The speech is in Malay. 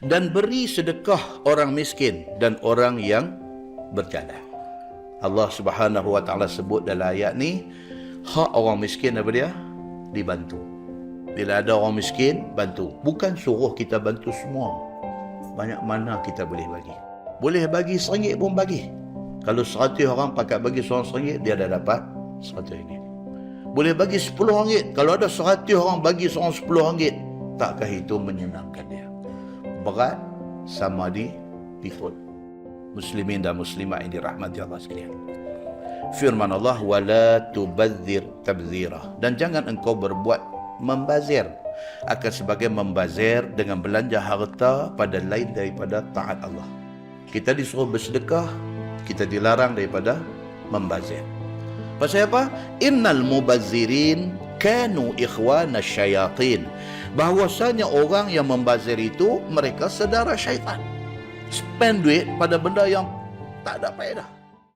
dan beri sedekah orang miskin dan orang yang berjalan. Allah Subhanahu wa taala sebut dalam ayat ni, hak orang miskin apa dia? Dibantu. Bila ada orang miskin, bantu. Bukan suruh kita bantu semua. Banyak mana kita boleh bagi. Boleh bagi RM1 pun bagi. Kalau 100 orang pakat bagi seorang RM1, dia dah dapat RM100. Boleh bagi RM10. Kalau ada 100 orang bagi seorang RM10, takkah itu menyenangkan dia? Berat sama dipikul. Muslimin dan muslimat yang dirahmati Allah sekalian. Firman Allah, wala tubadzir tabzira, dan jangan engkau berbuat membazir, akan sebagai membazir dengan belanja harta pada lain daripada taat Allah. Kita disuruh bersedekah, kita dilarang daripada membazir. Pasal apa? Innal mubazzirin kanu ikhwana syayatin. Bahawasanya orang yang membazir itu mereka saudara syaitan. Spend duit pada benda yang tak ada faedah.